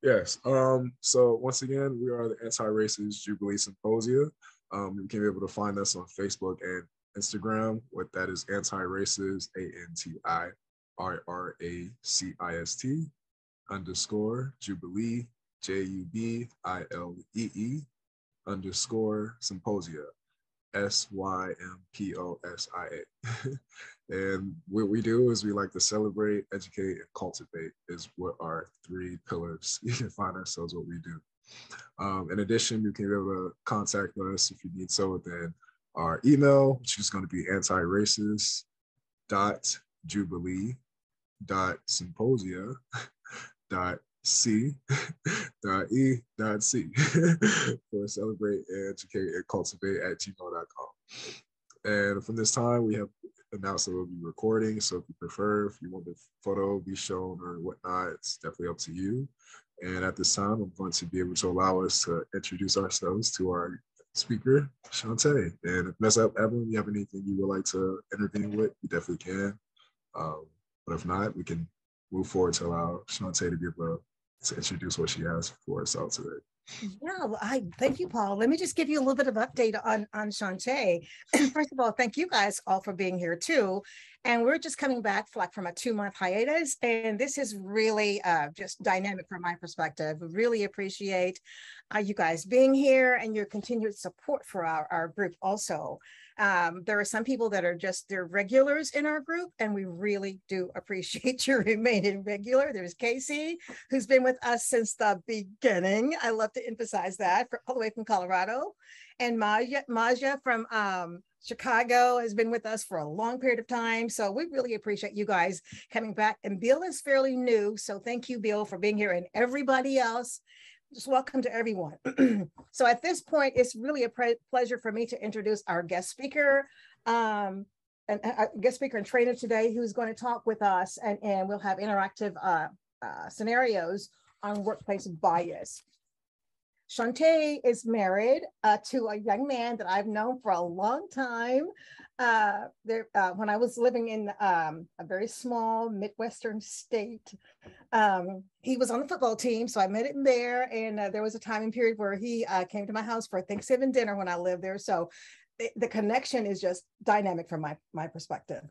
Yes. So once again, we are the Anti-Racist.Jubilee.Symposia. You can be able to find us on Facebook and Instagram. What that is Anti-Racist, ANTIRACIST _Jubilee, JUBILEE _Symposia. SYMPOSIA. And what we do is we like to celebrate, educate, and cultivate is what our three pillars. You can find ourselves what we do. In addition, you can be able to contact us if you need so within our email, which is going to be antiracist.jubilee.symposia.c.e.c for celebrate, educate, and cultivate at gmail.com. And from this time, we have announced that we'll be recording. So if you prefer, if you want the photo be shown or whatnot, it's definitely up to you. And at this time, I'm going to be able to allow us to introduce ourselves to our speaker, Shonte. And if mess up, Evelyn, you have anything you would like to intervene with, you definitely can. But if not, we can move forward to allow Shonte to be able to introduce what she has for herself today. Yeah, well, thank you, Paul. Let me just give you a little bit of update on Shonte. First of all, thank you guys all for being here too. And we're just coming back from a 2-month hiatus. And this is really just dynamic from my perspective. We really appreciate you guys being here and your continued support for our group also. There are some people that are they're regulars in our group, and we really do appreciate you remaining regular. There's Casey, who's been with us since the beginning. I love to emphasize that, all the way from Colorado. And Maja from Chicago has been with us for a long period of time. So we really appreciate you guys coming back. And Bill is fairly new. So thank you, Bill, for being here, and everybody else. Just welcome to everyone. So at this point, it's really a pleasure for me to introduce our guest speaker, and trainer today, who's going to talk with us, and we'll have interactive scenarios on workplace bias. Shonte is married to a young man that I've known for a long time. When I was living in a very small Midwestern state, he was on the football team, so I met him there. And there was a time period where he came to my house for Thanksgiving dinner when I lived there. So the connection is just dynamic from my perspective.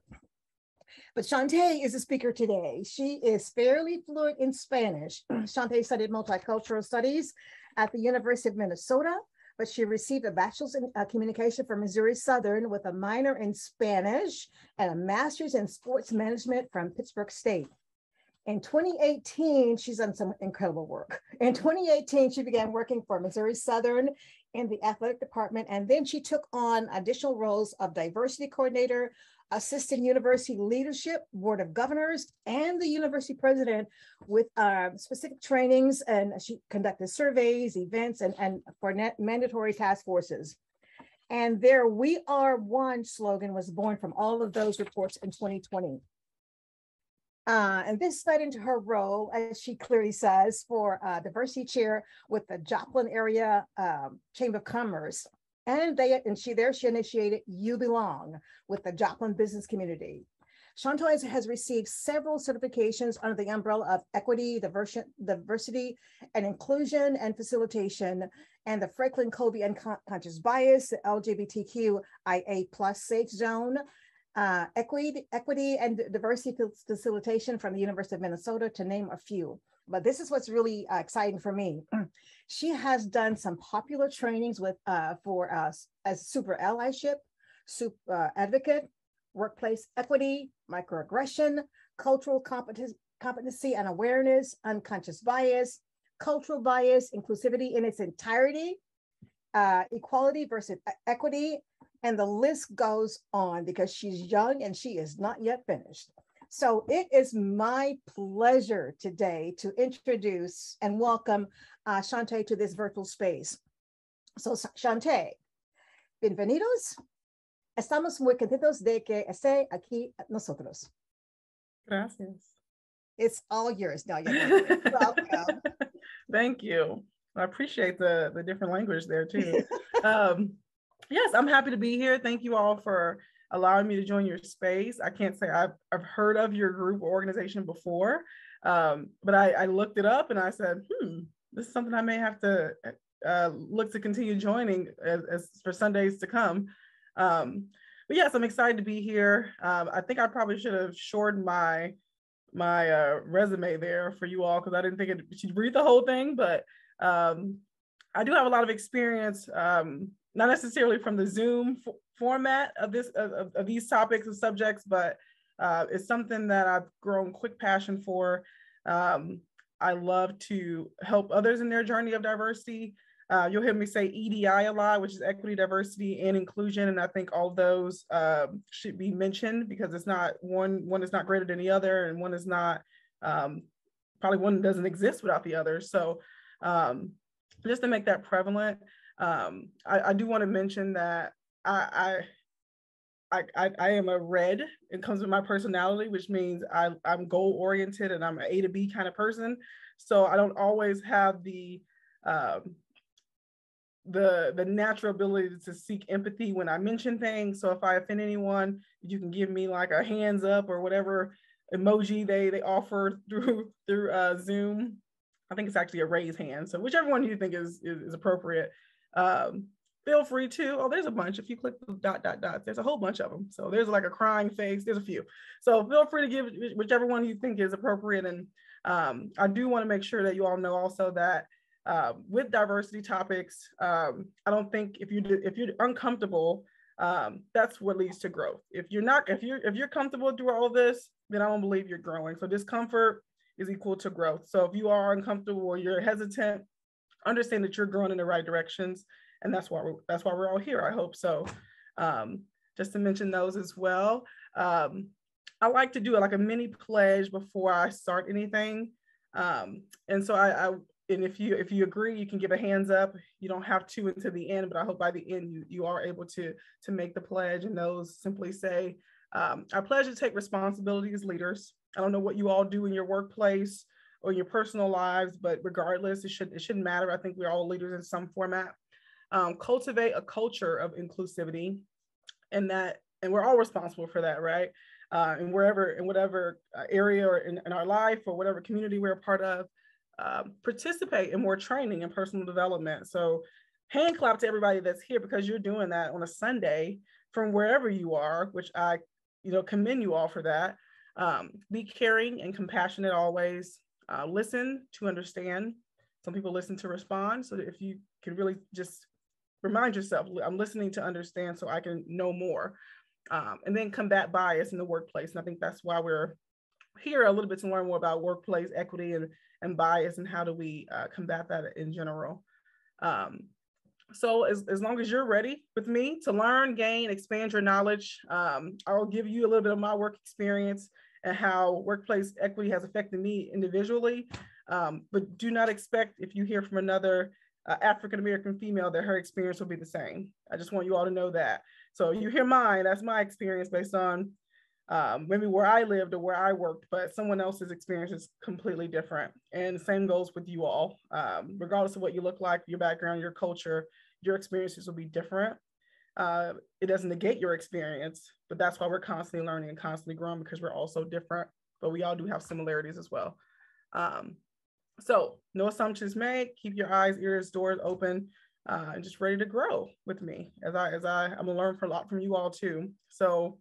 But Shonte is a speaker today. She is fairly fluent in Spanish. Shonte studied multicultural studies at the University of Minnesota, but she received a bachelor's in communication from Missouri Southern with a minor in Spanish and a master's in sports management from Pittsburgh State. In 2018, she's done some incredible work. In 2018, she began working for Missouri Southern in the athletic department, and then she took on additional roles of diversity coordinator, assistant university leadership, board of governors, and the university president with specific trainings, and she conducted surveys, events, and for mandatory task forces. And their "We Are One" slogan was born from all of those reports in 2020. And this led into her role, as she clearly says, for diversity chair with the Joplin area Chamber of Commerce. And she initiated You Belong with the Joplin business community. Shonte has received several certifications under the umbrella of equity, diversity, and inclusion and facilitation, and the Franklin-Covey unconscious bias, the LGBTQIA+ safe zone, equity and diversity facilitation from the University of Minnesota, to name a few. But this is what's really exciting for me. She has done some popular trainings for us as super allyship, advocate, workplace equity, microaggression, cultural competency and awareness, unconscious bias, cultural bias, inclusivity in its entirety, equality versus equity, and the list goes on because she's young and she is not yet finished. So it is my pleasure today to introduce and welcome Shonte to this virtual space. So Shonte, bienvenidos. Estamos muy contentos de que esté aquí nosotros. Gracias. It's all yours now. Welcome. Thank you. I appreciate the different language there too. Yes, I'm happy to be here. Thank you all for allowing me to join your space. I can't say I've heard of your group or organization before, but I looked it up and I said, this is something I may have to look to continue joining as for Sundays to come. But yes, I'm excited to be here. I think I probably should have shortened my resume there for you all, because I didn't think it should read the whole thing, but I do have a lot of experience, not necessarily from the Zoom format of these topics and subjects, but it's something that I've grown quick passion for. I love to help others in their journey of diversity. You'll hear me say EDI a lot, which is equity, diversity, and inclusion. And I think all of those should be mentioned, because it's not one is not greater than the other, and one is not, probably one doesn't exist without the other. So just to make that prevalent, I do want to mention that I am a red. It comes with my personality, which means I'm goal oriented and I'm an A to B kind of person. So I don't always have the natural ability to seek empathy when I mention things. So if I offend anyone, you can give me like a hands up or whatever emoji they offer through Zoom. I think it's actually a raised hand. So whichever one you think is appropriate. Feel free to, there's a bunch. If you click the ... there's a whole bunch of them. So there's like a crying face, there's a few. So feel free to give whichever one you think is appropriate. And I do want to make sure that you all know also that with diversity topics, I don't think if you're uncomfortable, that's what leads to growth. If you're comfortable through all this, then I don't believe you're growing. So discomfort is equal to growth. So if you are uncomfortable or you're hesitant, understand that you're growing in the right directions. And that's why we're all here, I hope. So just to mention those as well. I like to do like a mini pledge before I start anything. And so and if you agree, you can give a hands up. You don't have to until the end, but I hope by the end you are able to make the pledge. And those simply say, I pledge to take responsibility as leaders. I don't know what you all do in your workplace or your personal lives, but regardless, it shouldn't matter. I think we're all leaders in some format. Cultivate a culture of inclusivity, and we're all responsible for that, right? And in whatever area or in our life or whatever community we're a part of, participate in more training and personal development. So hand clap to everybody that's here, because you're doing that on a Sunday from wherever you are, which I commend you all for that. Be caring and compassionate always. Listen to understand. Some people listen to respond. So if you can really just remind yourself, I'm listening to understand so I can know more. And then combat bias in the workplace. And I think that's why we're here a little bit, to learn more about workplace equity and bias, and how do we combat that in general. So as long as you're ready with me to learn, gain, expand your knowledge, I'll give you a little bit of my work experience and how workplace equity has affected me individually. But do not expect, if you hear from another African-American female, that her experience will be the same. I just want you all to know that. So you hear mine, that's my experience based on maybe where I lived or where I worked, but someone else's experience is completely different. And the same goes with you all. Regardless of what you look like, your background, your culture, your experiences will be different. It doesn't negate your experience, but that's why we're constantly learning and constantly growing, because we're all so different, but we all do have similarities as well. So no assumptions made. Keep your eyes, ears, doors open, and just ready to grow with me as I'm gonna learn a lot from you all too. So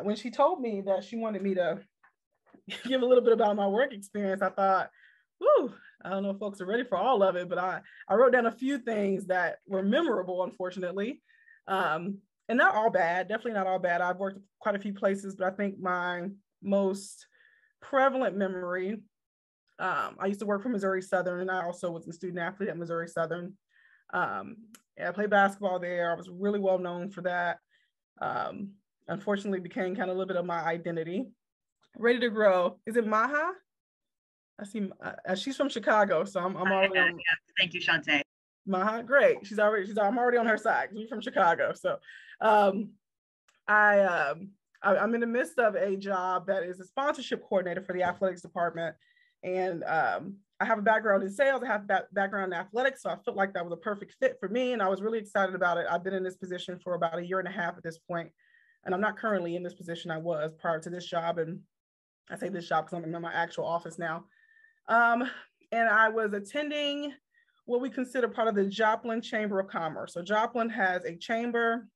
when she told me that she wanted me to give a little bit about my work experience, I thought, whoo, I don't know if folks are ready for all of it, but I wrote down a few things that were memorable, unfortunately. And not all bad, definitely not all bad. I've worked quite a few places, but I think my most prevalent memory, I used to work for Missouri Southern, and I also was a student athlete at Missouri Southern. And I played basketball there. I was really well known for that. Unfortunately, became kind of a little bit of my identity. Ready to grow. Is it Maha? I see. She's from Chicago, so I'm already on. Yeah. Thank you, Shonte. Maha, great. I'm already on her side. We're from Chicago, so I'm in the midst of a job that is a sponsorship coordinator for the athletics department. And I have a background in sales, I have that background in athletics, so I felt like that was a perfect fit for me, and I was really excited about it. I've been in this position for about 1.5 years at this point. And I'm not currently in this position. I was prior to this job. And I say this job because I'm in my actual office now. And I was attending what we consider part of the Joplin Chamber of Commerce. So Joplin has a chamber.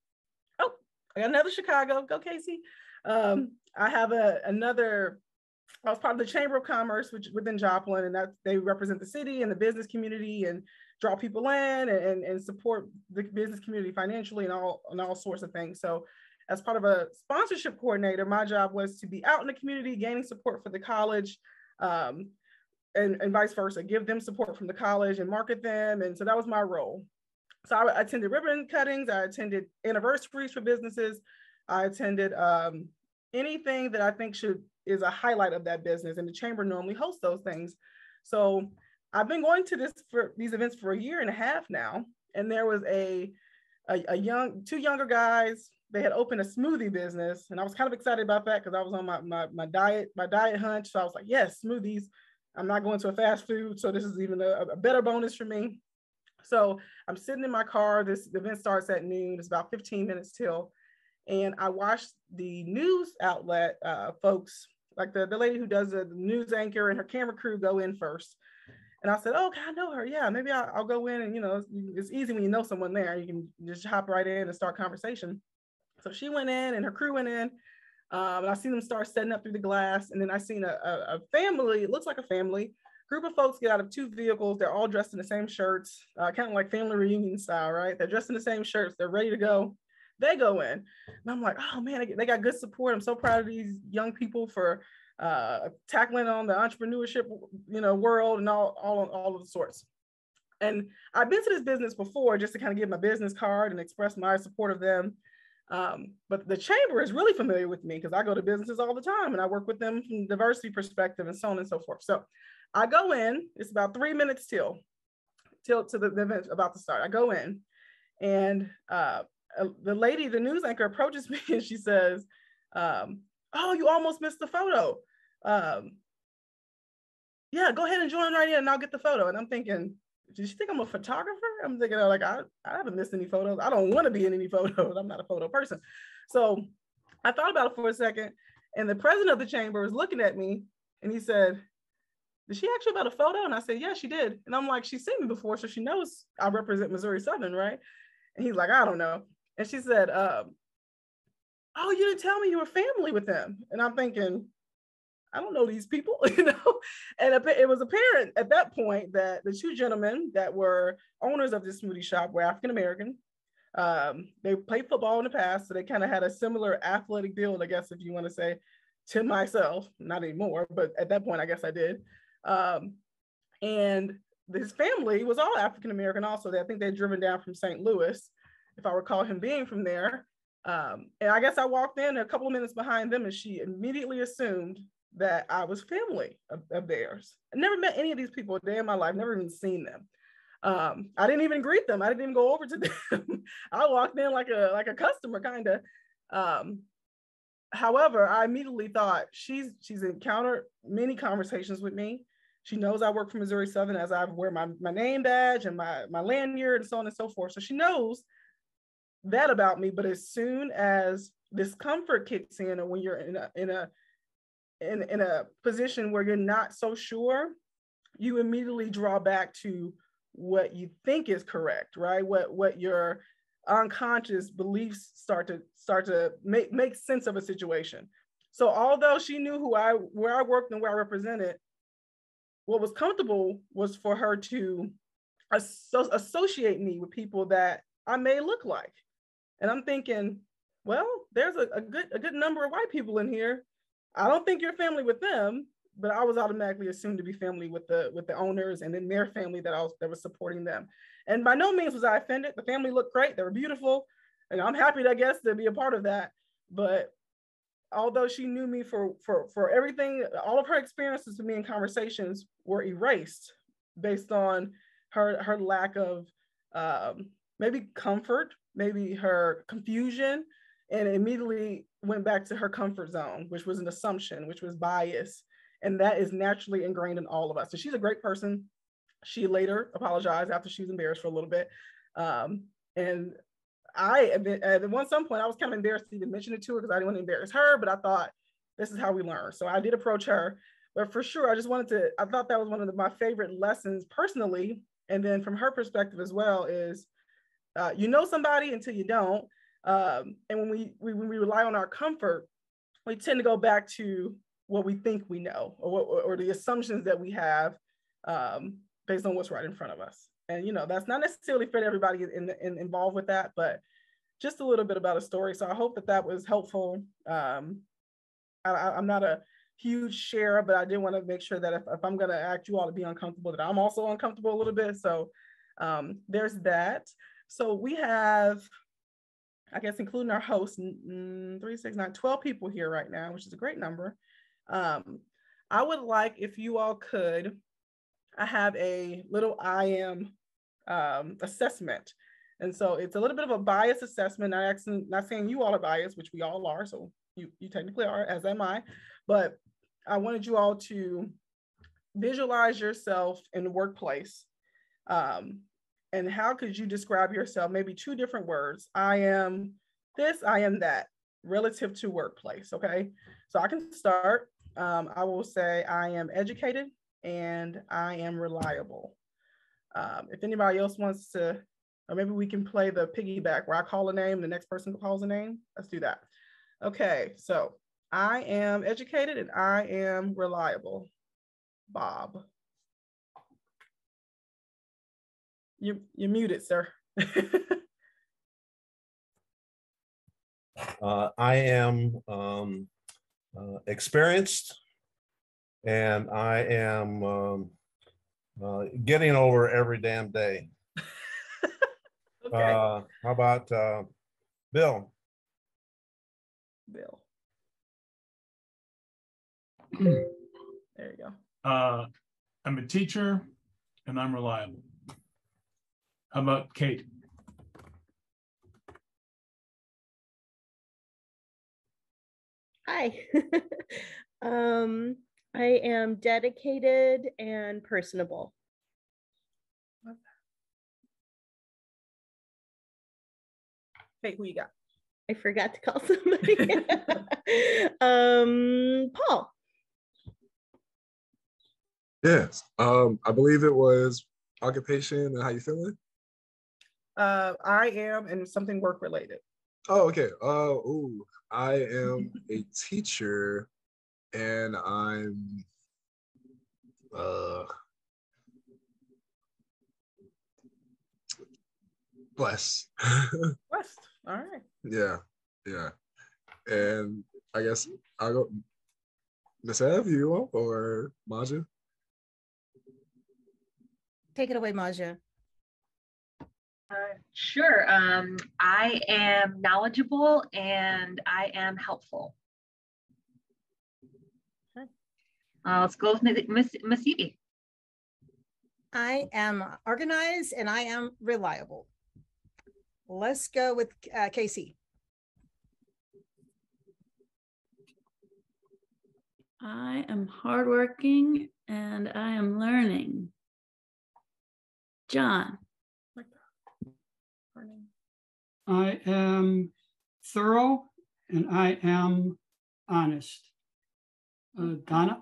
Oh, I got another Chicago. Go, Casey. I have I was part of the Chamber of Commerce, which within Joplin, and that they represent the city and the business community and draw people in and support the business community financially and all sorts of things. So as part of a sponsorship coordinator, my job was to be out in the community, gaining support for the college, and vice versa, give them support from the college and market them. And so that was my role. So I attended ribbon cuttings, I attended anniversaries for businesses, I attended anything that I think is a highlight of that business, and the chamber normally hosts those things. So I've been going to these events for 1.5 years now, and there was two younger guys. They had opened a smoothie business, and I was kind of excited about that because I was on my diet hunch. So I was like, yes, smoothies. I'm not going to a fast food, so this is even a better bonus for me. So I'm sitting in my car. The event starts at noon. It's about 15 minutes till. And I watched the news outlet folks, like the lady who does the news anchor and her camera crew, go in first. And I said, oh, I know her. Yeah, maybe I'll go in. And, it's easy when you know someone there. You can just hop right in and start conversation. So she went in and her crew went in. And I seen them start setting up through the glass. And then I seen a family, it looks like a family, group of folks get out of 2 vehicles. They're all dressed in the same shirts, kind of like family reunion style, right? They're dressed in the same shirts. They're ready to go. They go in. And I'm like, oh man, they got good support. I'm so proud of these young people for tackling on the entrepreneurship, world and all of the sorts. And I've been to this business before just to kind of give my business card and express my support of them. But the chamber is really familiar with me because I go to businesses all the time and I work with them from diversity perspective and so on and so forth. So I go in, it's about 3 minutes till to the event about to start. I go in and the lady, the news anchor, approaches me and she says, oh, you almost missed the photo. Yeah, go ahead and join right in and I'll get the photo. And I'm thinking, did she think I'm a photographer? I'm thinking, like, I haven't missed any photos. I don't want to be in any photos. I'm not a photo person. So I thought about it for a second. And the president of the chamber was looking at me and he said, did she ask you about a photo? And I said, yeah, she did. And I'm like, she's seen me before, so she knows I represent Missouri Southern, right? And he's like, I don't know. And she said, oh, you didn't tell me you were family with them. And I'm thinking, I don't know these people, And it was apparent at that point that the 2 gentlemen that were owners of this smoothie shop were African-American. They played football in the past, so they kind of had a similar athletic build, I guess, if you want to say, to myself. Not anymore, but at that point, I guess I did. And his family was all African-American also. I think they'd driven down from St. Louis, if I recall him being from there. And I guess I walked in a couple of minutes behind them and she immediately assumed that I was family of theirs. I never met any of these people a day in my life, never even seen them. I didn't even greet them. I didn't even go over to them. I walked in like a customer kind of. However, I immediately thought she's encountered many conversations with me. She knows I work for Missouri Southern as I wear my name badge and my lanyard and so on and so forth. So she knows that about me. But as soon as discomfort kicks in, or when you're in a position where you're not so sure, you immediately draw back to what you think is correct, right? What your unconscious beliefs start to make sense of a situation. So although she knew where I worked and where I represented, what was comfortable was for her to associate me with people that I may look like. And I'm thinking, well, there's a good number of white people in here. I don't think you're family with them, but I was automatically assumed to be family with the owners and then their family that was supporting them. And by no means was I offended. The family looked great. They were beautiful. And I'm happy, I guess, to be a part of that. But although she knew me for everything, all of her experiences with me in conversations were erased based on her lack of maybe comfort, maybe her confusion, and immediately went back to her comfort zone, which was an assumption, which was bias. And that is naturally ingrained in all of us. So she's a great person. She later apologized after she was embarrassed for a little bit. And at some point I was kind of embarrassed to even mention it to her because I didn't want to embarrass her, but I thought this is how we learn. So I did approach her, but for sure, I thought that was one of my favorite lessons personally. And then from her perspective as well is, you know somebody until you don't. And when we rely on our comfort, we tend to go back to what we think we know, or the assumptions that we have based on what's right in front of us. And, that's not necessarily fair to everybody involved with that, but just a little bit about a story. So I hope that was helpful. I'm not a huge sharer, but I did want to make sure that if I'm going to ask you all to be uncomfortable, that I'm also uncomfortable a little bit. So there's that. So we have, I guess, including our host, 3, 6, 9, 12 people here right now, which is a great number. I would like, if you all could, I have a little I am assessment. And so it's a little bit of a bias assessment. Not saying you all are biased, which we all are. So you technically are, as am I. But I wanted you all to visualize yourself in the workplace. And how could you describe yourself? Maybe 2 different words. I am this, I am that, relative to workplace, okay? So I can start. I will say I am educated and I am reliable. If anybody else wants to, or maybe we can play the piggyback where I call a name, the next person calls a name. Let's do that. Okay, so I am educated and I am reliable. Bob. You're muted, sir. I am experienced, and I am getting over every damn day. Okay. How about Bill? Bill. There you go. I'm a teacher and I'm reliable. How about Kate? Hi. I am dedicated and personable. Kate, who you got? I forgot to call somebody. Paul. Yes. I believe it was occupation and how you feeling? I am, and something work related. Oh, okay. I am a teacher and I'm blessed. Blessed. All right. Yeah. And I guess I'll go Miss Ev, you want, or Maja? Take it away, Maja. Sure. I am knowledgeable and I am helpful. Okay. Let's go with Miss Evie. I am organized and I am reliable. Let's go with Casey. I am hardworking and I am learning. John. I am thorough and I am honest. Donna?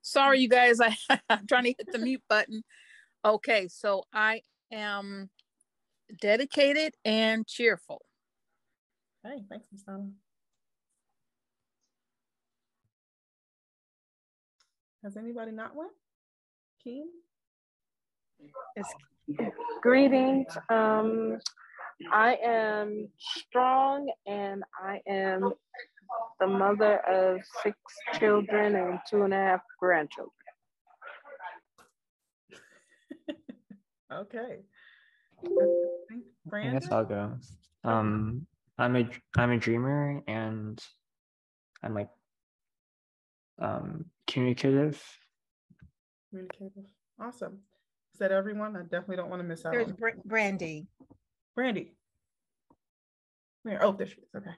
Sorry, you guys, I'm trying to hit the mute button. Okay, so I am dedicated and cheerful. Hey, thanks, Ms. Donna. Has anybody not went? Keen? Greetings. I am strong and I am the mother of 6 children and 2.5 grandchildren. Okay. I guess I'll go. I'm a dreamer and I'm like communicative. Communicative. Awesome. Is that everyone? I definitely don't want to miss out. There's Brandy. Brandy. Oh, there she is. Okay.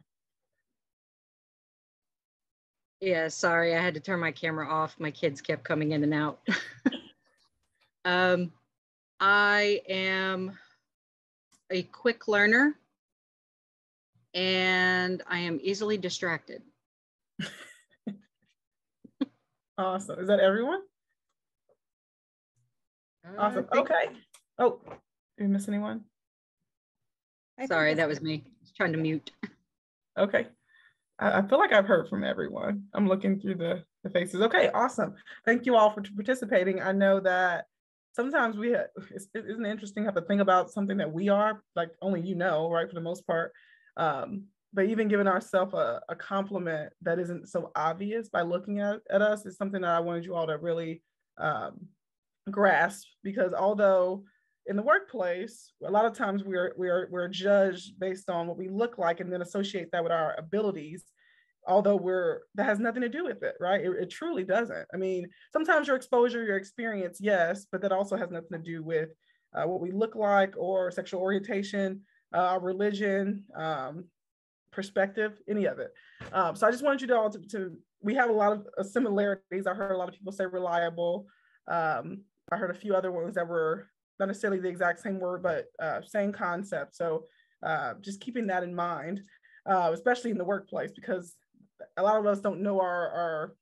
Yeah, sorry, I had to turn my camera off. My kids kept coming in and out. I am a quick learner and I am easily distracted. Awesome. Is that everyone? Awesome. Okay. Oh, did we miss anyone? Sorry, that was me. I was trying to mute. Okay. I feel like I've heard from everyone. I'm looking through the faces. Okay, awesome. Thank you all for participating. I know that sometimes isn't it interesting how to think about something that we are, like only you know, right, for the most part. But even giving ourselves a compliment that isn't so obvious by looking at us is something that I wanted you all to really grasp, because although in the workplace, a lot of times we're judged based on what we look like and then associate that with our abilities, although that has nothing to do with it, right? It truly doesn't. I mean, sometimes your exposure, your experience, yes, but that also has nothing to do with what we look like or sexual orientation, religion, perspective, any of it. So I just wanted you to all we have a lot of similarities. I heard a lot of people say reliable. I heard a few other ones that were not necessarily the exact same word, but same concept. So just keeping that in mind, especially in the workplace, because a lot of us don't know our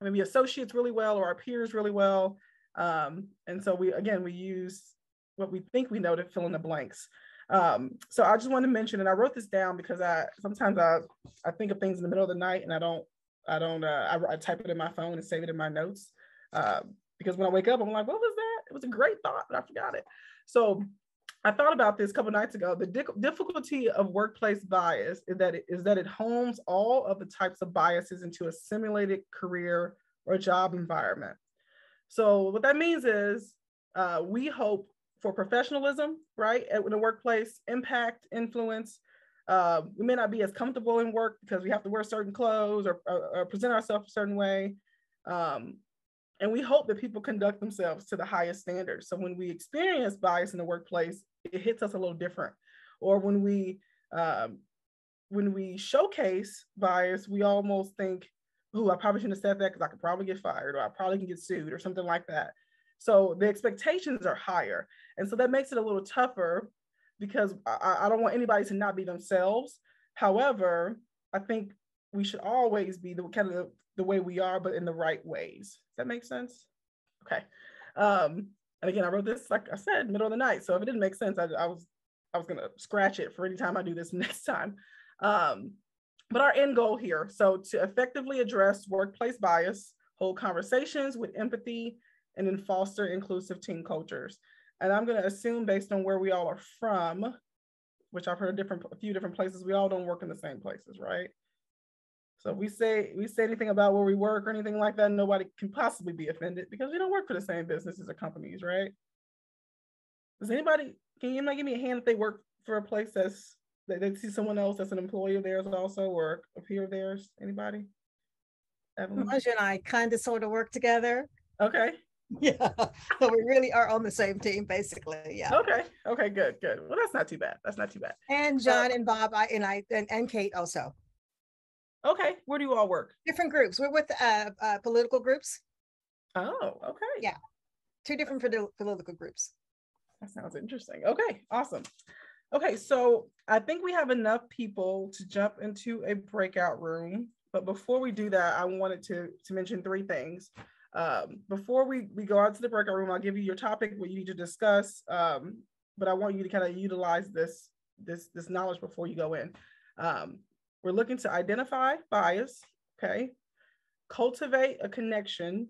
maybe associates really well or our peers really well. And so we use what we think we know to fill in the blanks. So I just want to mention, and I wrote this down because sometimes I think of things in the middle of the night and I type it in my phone and save it in my notes. Because when I wake up, I'm like, what was that? It was a great thought, but I forgot it. So I thought about this a couple of nights ago. The difficulty of workplace bias is that it homes all of the types of biases into a simulated career or job environment. So what that means is we hope for professionalism, right, in the workplace, impact, influence. We may not be as comfortable in work because we have to wear certain clothes or present ourselves a certain way. And we hope that people conduct themselves to the highest standards. So when we experience bias in the workplace, it hits us a little different. Or when we showcase bias, we almost think, "Ooh, I probably shouldn't have said that because I could probably get fired, or I probably can get sued," or something like that. So the expectations are higher. And so that makes it a little tougher, because I don't want anybody to not be themselves. However, I think we should always be the way we are, but in the right ways. Does that make sense? Okay. And again, I wrote this, like I said, middle of the night. So if it didn't make sense, I was gonna scratch it for any time I do this next time. But our end goal here, so to effectively address workplace bias, hold conversations with empathy, and then foster inclusive team cultures. And I'm gonna assume, based on where we all are from, which I've heard a few different places, we all don't work in the same places, right? So if we say anything about where we work or anything like that, nobody can possibly be offended, because we don't work for the same businesses or companies, right? Can anybody give me a hand if they work for a place that they see someone else that's an employee of theirs also, or a peer of theirs? Anybody? Evelyn? Roger and I kind of sort of work together. Okay. Yeah. So we really are on the same team, basically. Yeah. Okay, good. Well, that's not too bad. And John and Bob and Kate also. Okay, where do you all work? Different groups. We're with political groups. Oh, okay. Yeah, 2 different political groups. That sounds interesting. Okay, awesome. Okay, so I think we have enough people to jump into a breakout room. But before we do that, I wanted to mention 3 things. Before we go out to the breakout room, I'll give you your topic, what you need to discuss. But I want you to kind of utilize this knowledge before you go in. We're looking to identify bias, okay, cultivate a connection,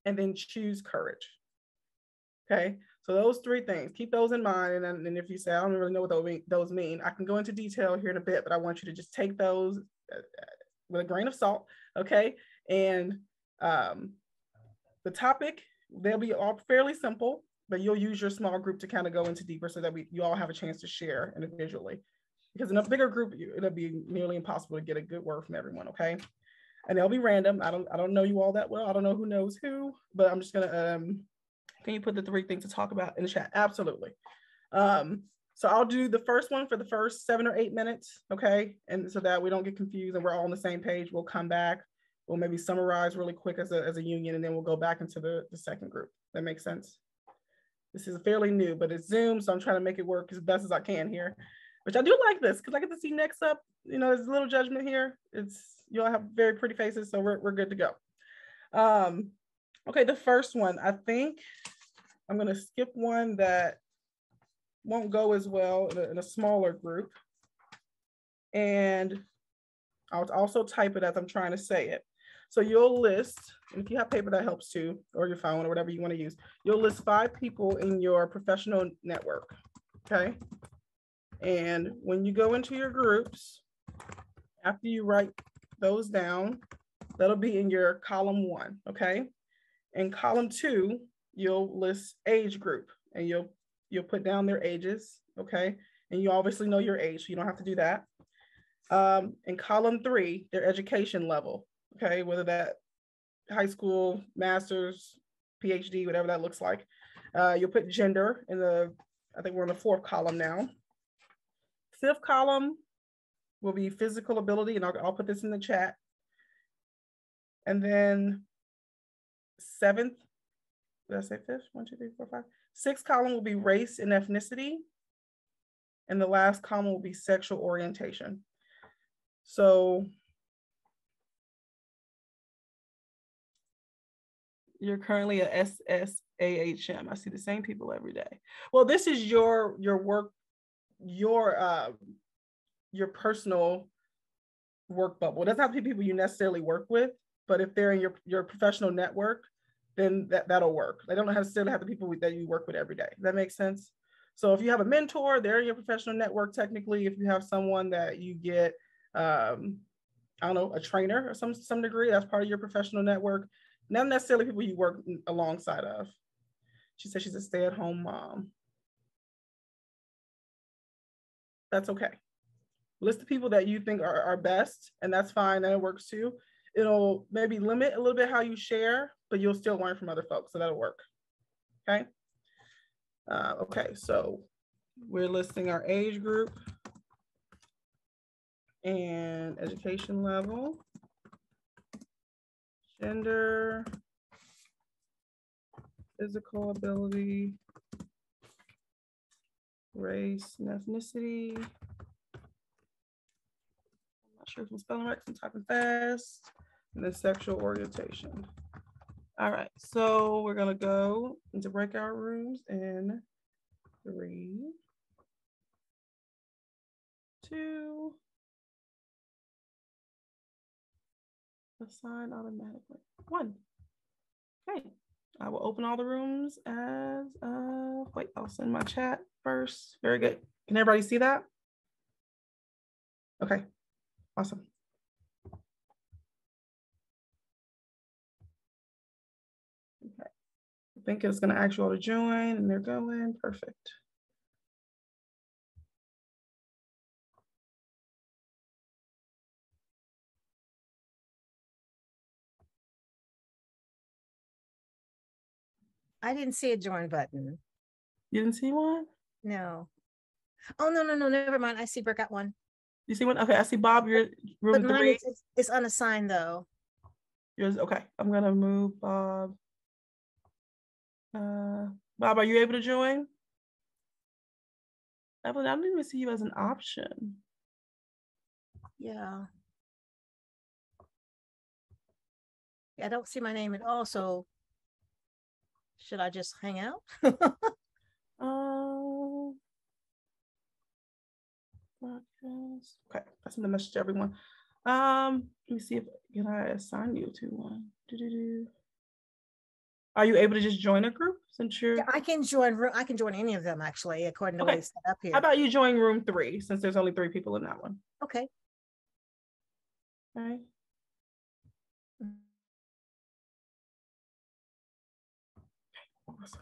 and then choose courage. Okay, so those 3 things, keep those in mind. And then if you say, I don't really know what those mean, I can go into detail here in a bit, but I want you to just take those with a grain of salt, okay? And the topic, they'll be all fairly simple, but you'll use your small group to kind of go into deeper so that you all have a chance to share individually. Because in a bigger group, it'll be nearly impossible to get a good word from everyone, okay? And they'll be random. I don't know you all that well. I don't know who knows who, but I'm just gonna, can you put the 3 things to talk about in the chat? Absolutely. So So I'll do the first one for the first 7 or 8 minutes, okay? And so that we don't get confused and we're all on the same page. We'll come back. We'll maybe summarize really quick as a union, and then we'll go back into the second group. That makes sense? This is fairly new, but it's Zoom, so I'm trying to make it work as best as I can here. Which I do like this because I get to see next up. You know, there's a little judgment here. You all have very pretty faces, so we're good to go. Okay, the first one, I think I'm gonna skip one that won't go as well in a smaller group. And I'll also type it as I'm trying to say it. So you'll list, and if you have paper that helps too, or your phone or whatever you want to use, you'll list 5 people in your professional network, okay? And when you go into your groups, after you write those down, that'll be in your column 1, okay? In column 2, you'll list age group, and you'll put down their ages, okay? And you obviously know your age, so you don't have to do that. In column 3, their education level, okay? Whether that high school, master's, PhD, whatever that looks like. You'll put gender in I think we're in the 4th column now. 5th column will be physical ability, and I'll put this in the chat. And then 7th, did I say 5th? 1, 2, 3, 4, 5. 6th column will be race and ethnicity. And the last column will be sexual orientation. So you're currently a SSAHM. I see the same people every day. Well, this is your work, your personal work bubble. It doesn't have to be people you necessarily work with, but if they're in your professional network, then that'll work. They don't necessarily have the people that you work with every day. Does that make sense? So if you have a mentor, they're in your professional network technically. If you have someone that you get, I don't know, a trainer or some degree, that's part of your professional network. Not necessarily people you work alongside of. She said she's a stay-at-home mom. That's okay. List the people that you think are best, and that's fine, and it works too. It'll maybe limit a little bit how you share, but you'll still learn from other folks, so that'll work, okay? Okay, so we're listing our age group and education level, gender, physical ability, race and ethnicity. I'm not sure if I'm spelling right, I'm typing fast. And then sexual orientation. All right, so we're gonna go into breakout rooms in 3, 2, assign automatically, 1. Okay, I will open all the rooms as, wait, I'll send my chat first. Very good. Can everybody see that? Okay, awesome. Okay, I think it's gonna ask you all to join, and they're going, perfect. I didn't see a join button. You didn't see one? No. Oh, no, never mind. I see breakout 1. You see one? Okay, I see Bob, you're room 3. It's unassigned though. Yours, okay, I'm gonna move Bob. Bob, are you able to join? Evelyn, I didn't even see you as an option. Yeah. I don't see my name at all, so should I just hang out? Okay, I sent a message to everyone. Let me see if can I assign you to one. Are you able to just join a group since you're? Yeah, I can join any of them actually, according to what it's set up here. How about you join room 3 since there's only 3 people in that one? Okay. All right. Awesome.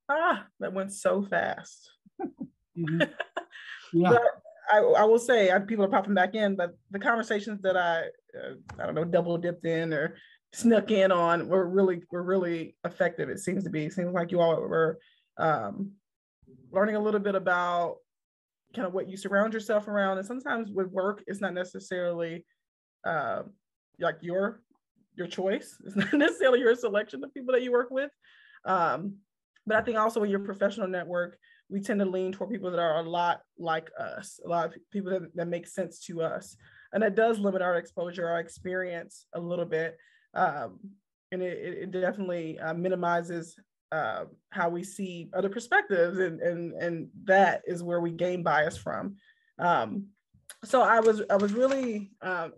That went so fast. Mm-hmm. Yeah. But I will say, people are popping back in, but the conversations that I don't know, double dipped in or snuck in on were really effective. It seems like you all were learning a little bit about kind of what you surround yourself around. And sometimes with work, it's not necessarily like your choice. It's not necessarily your selection of people that you work with. But I think also in your professional network, we tend to lean toward people that are a lot like us, a lot of people that make sense to us. And that does limit our exposure, our experience a little bit. And it definitely minimizes how we see other perspectives. And that is where we gain bias from. So I was really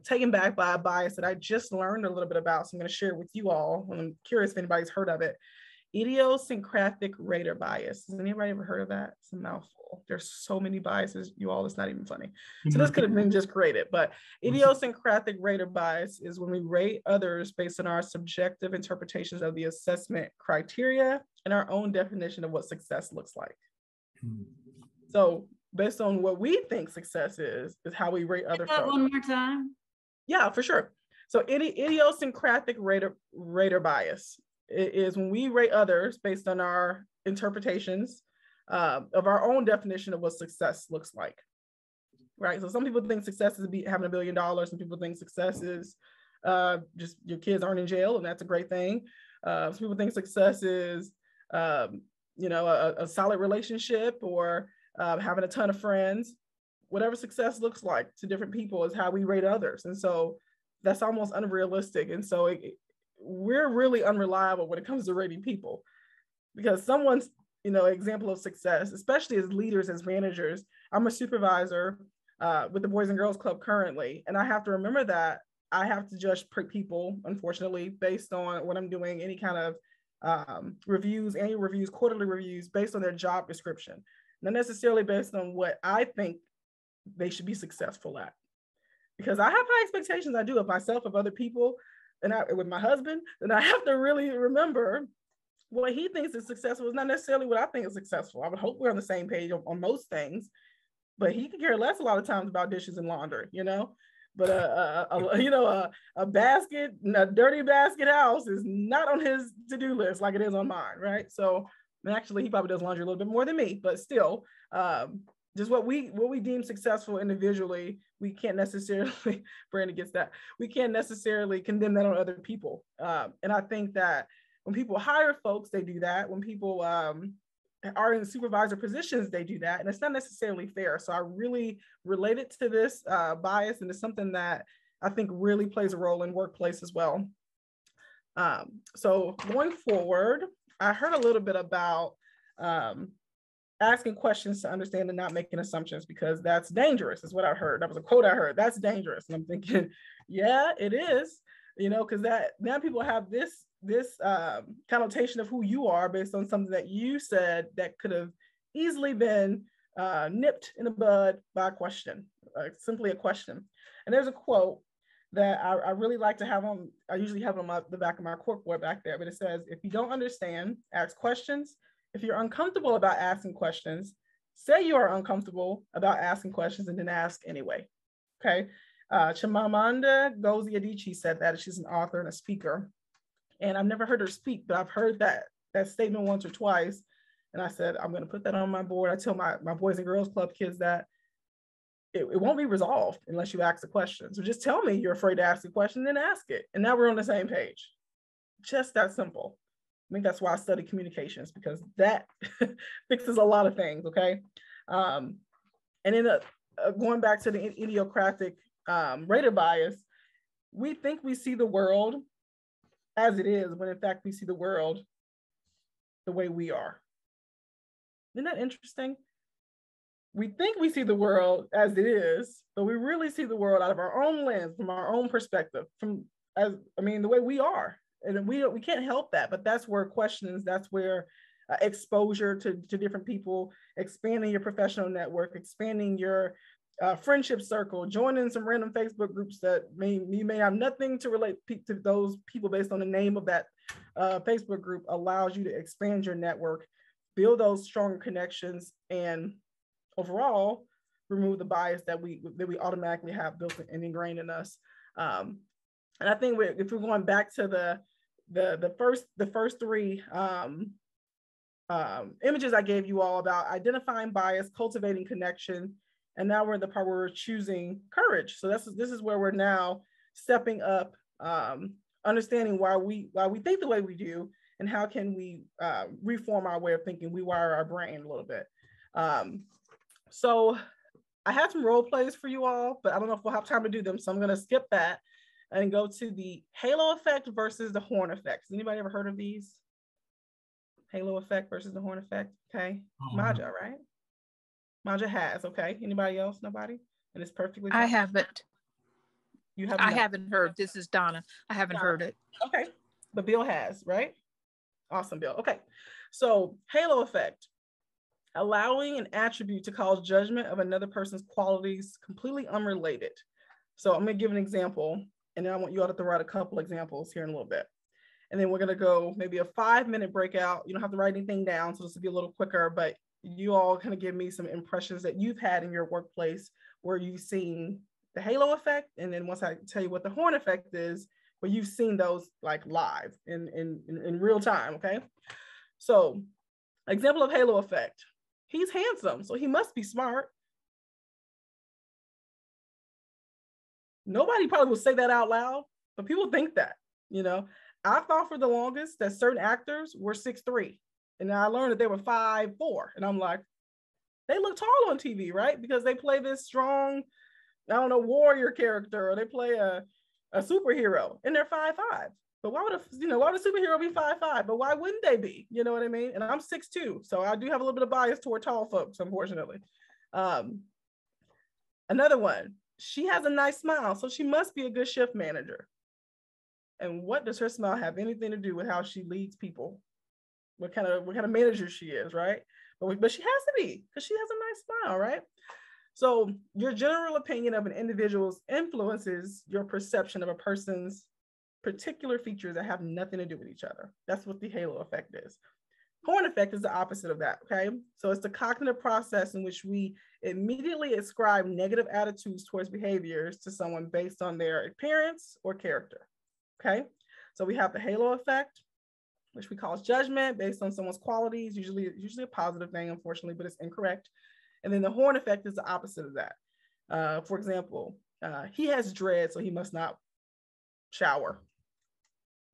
taken back by a bias that I just learned a little bit about. So I'm going to share it with you all. And I'm curious if anybody's heard of it. Idiosyncratic rater bias. Has anybody ever heard of that? It's a mouthful. There's so many biases, you all, it's not even funny. So this could have been just created, but idiosyncratic rater bias is when we rate others based on our subjective interpretations of the assessment criteria and our own definition of what success looks like. So based on what we think success is how we rate other folks. One more time. Yeah, for sure. So idiosyncratic rater bias is when we rate others based on our interpretations of our own definition of what success looks like, right? So some people think success is having $1 billion. Some people think success is just your kids aren't in jail, and that's a great thing. Some people think success is, a solid relationship or having a ton of friends. Whatever success looks like to different people is how we rate others. And so that's almost unrealistic. And so we're really unreliable when it comes to rating people, because someone's, example of success, especially as leaders, as managers. I'm a supervisor with the Boys and Girls Club currently, and I have to remember that I have to judge people, unfortunately, based on what I'm doing, any kind of reviews, annual reviews, quarterly reviews, based on their job description, not necessarily based on what I think they should be successful at. Because I have high expectations, I do, of myself, of other people, and with my husband, then I have to really remember what he thinks is successful is not necessarily what I think is successful. I would hope we're on the same page on most things, but he could care less a lot of times about dishes and laundry, But a basket, a dirty basket house is not on his to-do list like it is on mine, right? So actually, he probably does laundry a little bit more than me, but still, just what we deem successful individually, we can't necessarily, Brandon gets that, we can't necessarily condemn that on other people. And I think that when people hire folks, they do that. When people are in supervisor positions, they do that. And it's not necessarily fair. So I really related to this bias, and it's something that I think really plays a role in workplace as well. So going forward, I heard a little bit about asking questions to understand and not making assumptions, because that's dangerous, is what I heard. That was a quote I heard. That's dangerous. And I'm thinking, yeah, it is, because that now people have this connotation of who you are based on something that you said that could have easily been nipped in the bud by a question, simply a question. And there's a quote that I really like to have on, I usually have on the back of my corkboard back there, but it says, if you don't understand, ask questions. If you're uncomfortable about asking questions, say you are uncomfortable about asking questions and then ask anyway, okay? Chimamanda Ngozi Adichie said that. She's an author and a speaker. And I've never heard her speak, but I've heard that statement once or twice. And I said, I'm gonna put that on my board. I tell my Boys and Girls Club kids that it won't be resolved unless you ask the question. So just tell me you're afraid to ask the question, then ask it. And now we're on the same page. Just that simple. I think that's why I study communications, because that fixes a lot of things, okay? And then going back to the idiocratic rater bias, we think we see the world as it is, when in fact we see the world the way we are. Isn't that interesting? We think we see the world as it is, but we really see the world out of our own lens, from our own perspective, the way we are. And we can't help that, but that's where questions, that's where exposure to different people, expanding your professional network, expanding your friendship circle, joining some random Facebook groups that you may have nothing to relate to those people based on the name of that Facebook group, allows you to expand your network build those stronger connections, and overall remove the bias that we automatically have built and ingrained in us. And I think if we're going back to the first three images I gave you all about identifying bias, cultivating connection, and now we're in the part where we're choosing courage. So this is where we're now stepping up, understanding why we think the way we do, and how can we reform our way of thinking, rewire our brain a little bit. So I have some role plays for you all, but I don't know if we'll have time to do them, so I'm going to skip that and go to the halo effect versus the horn effect. Has anybody ever heard of these? Halo effect versus the horn effect. Okay. Maja, right? Maja has. Okay. Anybody else? Nobody? And it's perfectly fine. I haven't. You haven't? I haven't heard. This is Donna. I haven't heard it. Okay. But Bill has, right? Awesome, Bill. Okay. So halo effect. Allowing an attribute to cause judgment of another person's qualities completely unrelated. So I'm going to give an example, and then I want you all to throw out a couple examples here in a little bit. And then we're going to go maybe a 5-minute breakout. You don't have to write anything down, so this will be a little quicker, but you all kind of give me some impressions that you've had in your workplace where you've seen the halo effect. And then once I tell you what the horn effect is, where you've seen those like live in real time, okay? So example of halo effect. He's handsome, so he must be smart. Nobody probably will say that out loud, but people think that, you know. I thought for the longest that certain actors were 6'3", and I learned that they were 5'4", and I'm like, they look tall on TV, right? Because they play this strong, I don't know, warrior character, or they play a superhero, and they're 5'5". But why would a superhero be 5'5"? But why wouldn't they be? You know what I mean? And I'm 6'2", so I do have a little bit of bias toward tall folks, unfortunately. Another one, she has a nice smile, so she must be a good shift manager. And what does her smile have anything to do with how she leads people? What kind of manager she is, right? But she has to be, because she has a nice smile, right? So your general opinion of an individual's influences your perception of a person's particular features that have nothing to do with each other. That's what the halo effect is. Horn effect is the opposite of that, okay? So it's the cognitive process in which we immediately ascribe negative attitudes towards behaviors to someone based on their appearance or character, okay? So we have the halo effect, which we call judgment based on someone's qualities, usually a positive thing, unfortunately, but it's incorrect. And then the horn effect is the opposite of that. For example, he has dread, so he must not shower.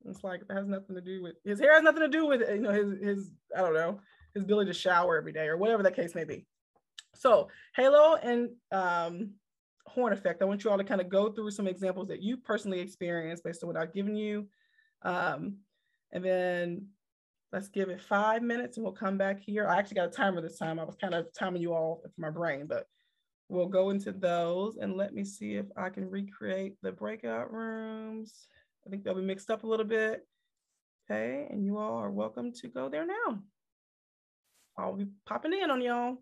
It's like, it has nothing to do with, his hair has nothing to do with, you know, his I don't know, his ability to shower every day or whatever that case may be. So halo and horn effect, I want you all to kind of go through some examples that you personally experienced based on what I've given you. And then let's give it 5 minutes and we'll come back here. I actually got a timer this time. I was kind of timing you all for my brain, but we'll go into those and let me see if I can recreate the breakout rooms. I think they'll be mixed up a little bit. Okay, and you all are welcome to go there now. I'll be popping in on y'all.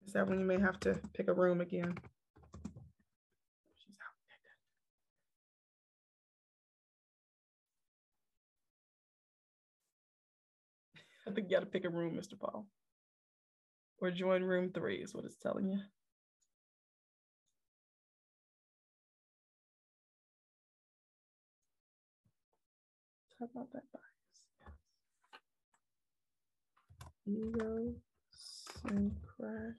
Is that when you may have to pick a room again? I think you got to pick a room, Mr. Paul. Or join room 3 is what it's telling you. How about that bias? Idiosyncratic.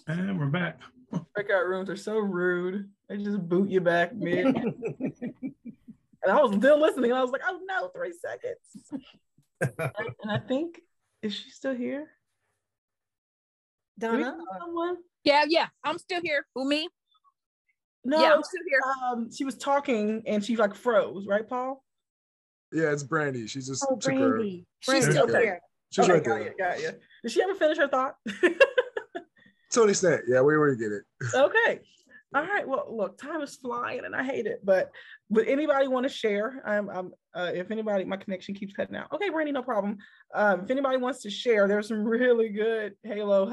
And we're back. Breakout rooms are so rude. They just boot you back mid. And I was still listening. I was like, oh no, 3 seconds. And I think, is she still here? Donna? Someone? Yeah, I'm still here. Who, me? No, yeah, I'm still here. She was talking and she like froze, right, Paul? Yeah, it's Brandy. She just took Brandy. her. She's still here. She's okay, right there. Got you. Did she ever finish her thought? To an extent, yeah, we already get it. Okay. All right. Well, look, time is flying and I hate it. But would anybody want to share? If anybody, my connection keeps cutting out. Okay, Brandy, no problem. If anybody wants to share, there's some really good Halo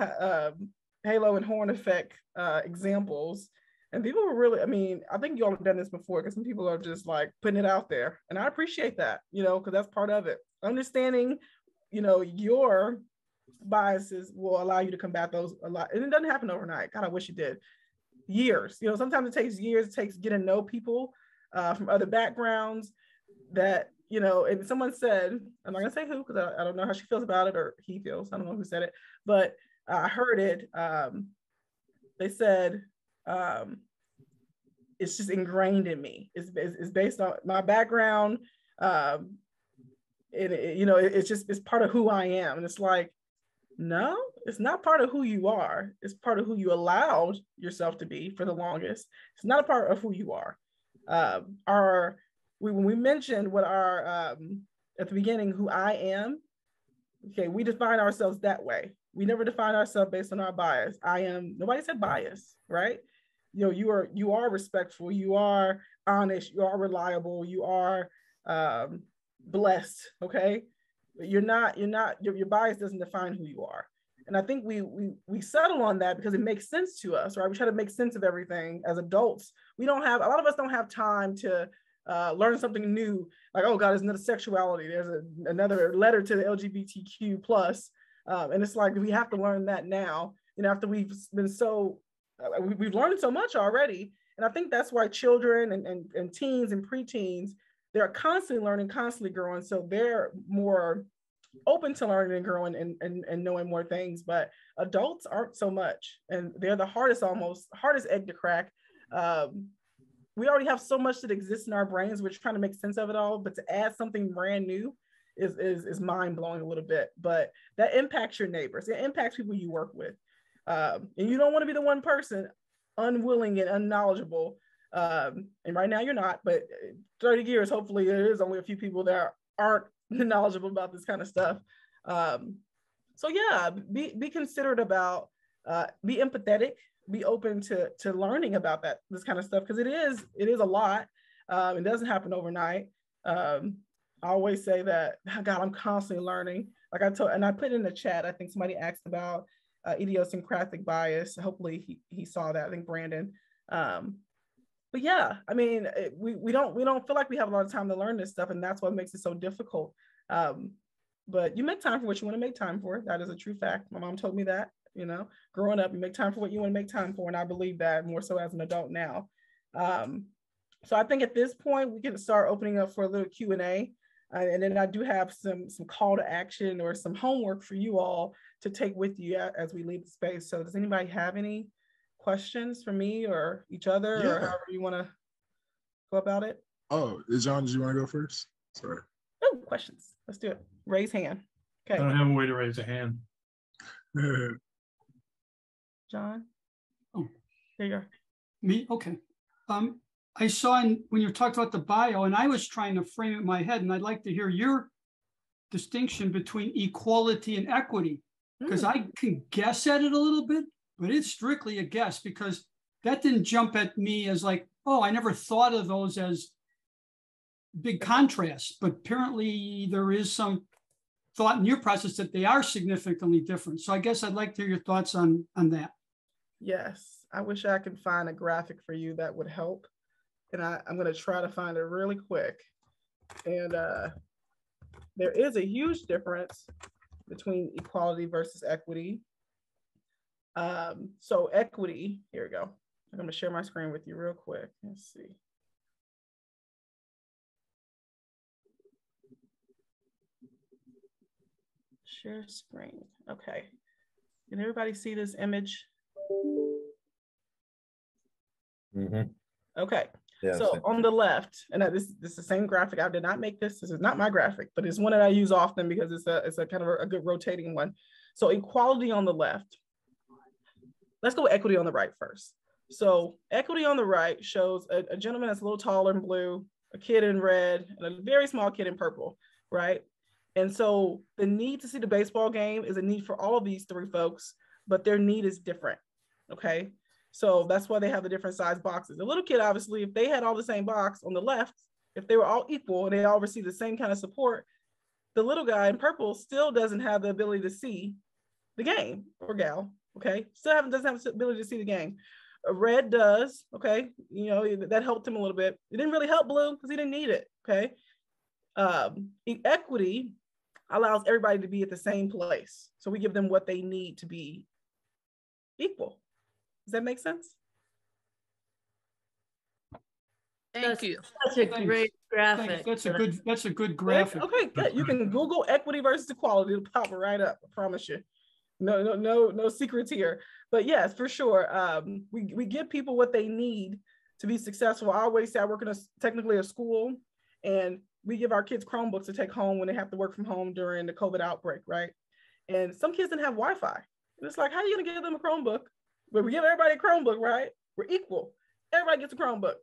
and Horn effect examples. And people were really, I mean, I think you all have done this before because some people are just like putting it out there. And I appreciate that, because that's part of it. Understanding, your biases will allow you to combat those a lot. And it doesn't happen overnight. God, I wish it did. Years. Sometimes it takes years. It takes getting to know people from other backgrounds that, and someone said, I'm not going to say who, because I don't know how she feels about it or he feels. I don't know who said it, but I heard it. They said, it's just ingrained in me. It's based on my background. It's part of who I am. And it's like, no, it's not part of who you are. It's part of who you allowed yourself to be for the longest. It's not a part of who you are. When we mentioned what our, at the beginning, who I am, okay, we define ourselves that way. We never define ourselves based on our bias. Nobody said bias, right? You are respectful, you are honest, you are reliable, you are blessed, okay? But your bias doesn't define who you are. And I think we settle on that because it makes sense to us, right? We try to make sense of everything as adults. A lot of us don't have time to learn something new, like, oh God, there's another sexuality, there's another letter to the LGBTQ plus. And it's like, we have to learn that now, after we've been we've learned so much already. And I think that's why children and teens and preteens, they're constantly learning, constantly growing. So they're more open to learning and growing and knowing more things, but adults aren't so much. And they're the hardest egg to crack. We already have so much that exists in our brains. We're trying to make sense of it all, but to add something brand new is mind blowing a little bit. But that impacts your neighbors. It impacts people you work with. And you don't want to be the one person unwilling and unknowledgeable. And right now you're not, but 30 years, hopefully there is only a few people that aren't knowledgeable about this kind of stuff. So yeah, be considerate about, be empathetic, be open to learning about this kind of stuff, because it is a lot. It doesn't happen overnight. I always say that, God, I'm constantly learning. Like I put in the chat, I think somebody asked about idiosyncratic bias. Hopefully he saw that, I think Brandon. But yeah, I mean, we don't feel like we have a lot of time to learn this stuff, and that's what makes it so difficult. But you make time for what you want to make time for. That is a true fact. My mom told me that, growing up, you make time for what you want to make time for. And I believe that more so as an adult now. So I think at this point, we can start opening up for a little Q&A. And then I do have some call to action or some homework for you all to take with you as we leave the space. So does anybody have any questions for me or each other, or however you want to go about it? Oh, John, did you want to go first? Sorry. Oh, questions. Let's do it. Raise hand. Okay. I don't have a way to raise a hand. John? Oh, there you are. Me? Okay. I saw when you talked about the bio, and I was trying to frame it in my head, and I'd like to hear your distinction between equality and equity, because I can guess at it a little bit, but it's strictly a guess, because that didn't jump at me as like, oh, I never thought of those as big contrasts, but apparently there is some thought in your process that they are significantly different. So I guess I'd like to hear your thoughts on that. Yes, I wish I could find a graphic for you that would help. And I'm going to try to find it really quick. And there is a huge difference between equality versus equity. So equity, here we go. I'm going to share my screen with you real quick. Let's see. Share screen. Okay. Can everybody see this image? Okay. Yes. So on the left, and this is the same graphic. I did not make this. This is not my graphic, but it's one that I use often because it's a kind of a good rotating one. So equality on the left. Let's go with equity on the right first. So equity on the right shows a gentleman that's a little taller in blue, a kid in red, and a very small kid in purple, right? And so the need to see the baseball game is a need for all of these three folks, but their need is different, okay? So that's why they have the different size boxes. The little kid, obviously, if they had all the same box on the left, if they were all equal and they all receive the same kind of support, the little guy in purple still doesn't have the ability to see the game, or gal, okay? Still doesn't have the ability to see the game. Red does, okay? You know, that helped him a little bit. It didn't really help blue because he didn't need it, okay? Equity allows everybody to be at the same place. So we give them what they need to be equal. Does that make sense? Thank you. Such a great graphic. That's a good graphic. Okay, good. You can Google equity versus equality. It'll pop right up. I promise you. No secrets here. But yes, for sure. We give people what they need to be successful. I always say I work in technically a school, and we give our kids Chromebooks to take home when they have to work from home during the COVID outbreak, right? And some kids didn't have Wi-Fi. And it's like, how are you gonna give them a Chromebook? But we give everybody a Chromebook, right? We're equal. Everybody gets a Chromebook.